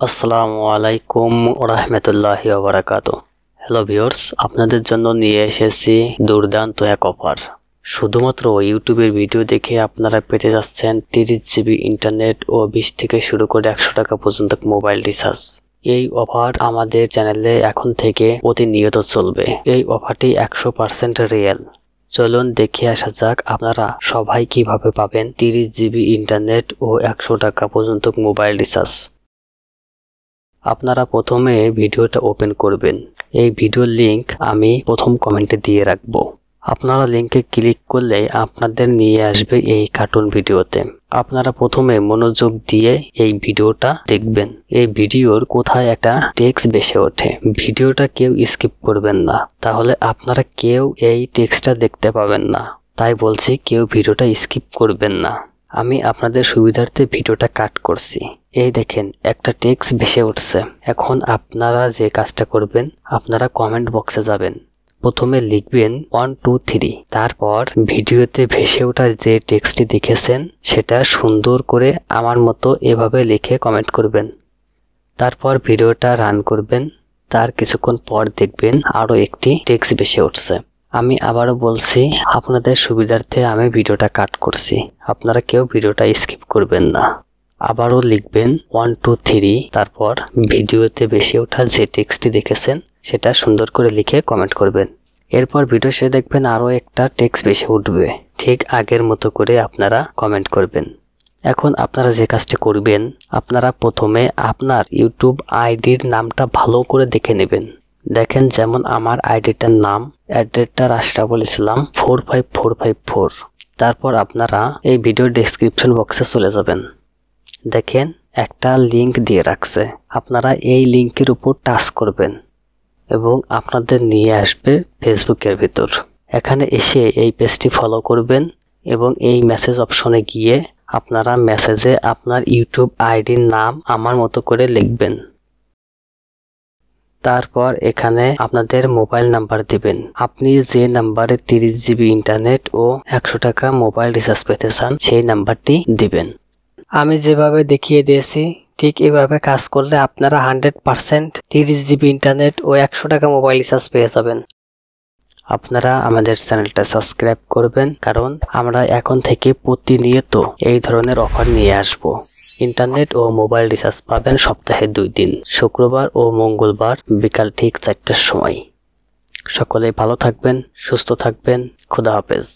আসসালামু আলাইকুম ওয়া রাহমাতুল্লাহি ওয়া বারাকাতুহু। হ্যালো ভিউয়ার্স, আপনাদের জন্য নিয়ে এসেছি দুর্দান্ত এক অফার। শুধুমাত্র ইউটিউবের ভিডিও দেখে আপনারা পেতে যাচ্ছেন 30 জিবি ইন্টারনেট ও 20 থেকে শুরু করে 100 টাকা পর্যন্ত মোবাইল রিচার্জ। এই অফার আমাদের চ্যানেলে এখন থেকে প্রতিনিয়ত চলবে। এই অফারটি 100% রিয়েল। চলুন দেখে আসা যাক আপনারা সবাই কিভাবে পাবেন 30 জিবি ইন্টারনেট ও 100 টাকা পর্যন্ত মোবাইল রিচার্জ। আপনারা প্রথমে ভিডিওটা ওপেন করবেন। এই ভিডিওর লিংক আমি প্রথম কমেন্টে দিয়ে রাখবো। আপনারা লিংকে ক্লিক করলে আপনাদের নিয়ে আসবে এই কার্টুন ভিডিওতে। আপনারা প্রথমে মনোযোগ দিয়ে এই ভিডিওটা দেখবেন। এই ভিডিওর কোথায় একটা টেক্সট ভেসে ওঠে, ভিডিওটা কেউ স্কিপ করবেন না, তাহলে আপনারা কেউ এই টেক্সটটা দেখতে পাবেন না। তাই বলছি কেউ ভিডিওটা স্কিপ করবেন না। আমি আপনাদের সুবিধার্থে ভিডিওটা কাট করছি। এই দেখেন একটা টেক্সট ভেসে উঠছে। এখন আপনারা যে কাজটা করবেন, আপনারা কমেন্ট বক্সে যাবেন, প্রথমে লিখবেন 1 2 3, তারপর ভিডিওতে ভেসে ওঠা যে টেক্সটটি দেখেছেন সেটা সুন্দর করে আমার মতো এভাবে লিখে কমেন্ট করবেন। তারপর ভিডিওটা রান করবেন। তার কিছুক্ষণ পর দেখবেন আরো একটি টেক্সট ভেসে উঠছে। আমি আবারও বলছি, আপনাদের সুবিধার্থে আমি ভিডিওটা কাট করছি, আপনারা কেউ ভিডিওটা স্কিপ করবেন না। আবারও লিখবেন 1 2 3, তারপর ভিডিওতে ভেসে ওঠা যে টেক্সটটি দেখেছেন সেটা সুন্দর করে লিখে কমেন্ট করবেন। এরপর ভিডিও শেষে দেখবেন আরও একটা টেক্সট ভেসে উঠবে, ঠিক আগের মতো করে আপনারা কমেন্ট করবেন। এখন আপনারা যে কাজটি করবেন, আপনারা প্রথমে আপনার ইউটিউব আইডির নামটা ভালো করে দেখে নেবেন। দেখেন যেমন আমার আইডিটার নাম অ্যাড্রেসটা আশরাফুল ইসলাম 45454। তারপর আপনারা এই ভিডিওর ডেসক্রিপশন বক্সে চলে যাবেন। দেখেন একটা লিংক দিয়ে রাখছে, আপনারা এই লিংকের উপর টাচ করবেন এবং আপনাদের নিয়ে আসবে ফেসবুকের ভিতর। এখানে এসে এই পেজটি ফলো করবেন এবং এই মেসেজ অপশনে গিয়ে আপনারা মেসেজে আপনার ইউটিউব আইডির নাম আমার মতো করে লিখবেন। তারপর এখানে আপনাদের মোবাইল নাম্বার দিবেন। আপনি যে নাম্বারে 30 জিবি ইন্টারনেট ও 100 টাকা মোবাইল রিচার্জ পেতে চান সেই নাম্বারটি দিবেন। আমি যেভাবে দেখিয়ে দিয়েছি ঠিক এভাবে কাজ করলে আপনারা 100% 30 জিবি ইন্টারনেট ও 100 টাকা মোবাইল রিচার্জ পেয়ে যাবেন। আপনারা আমাদের চ্যানেলটা সাবস্ক্রাইব করবেন, কারণ আমরা এখন থেকে প্রতিনিয়ত এই ধরনের অফার নিয়ে আসব। ইন্টারনেট ও মোবাইল রিচার্জ পাবেন সপ্তাহে 2 দিন, শুক্রবার ও মঙ্গলবার বিকাল ঠিক 4টার সময়। সকলে ভালো থাকবেন, সুস্থ থাকবেন। খোদা হাফেজ।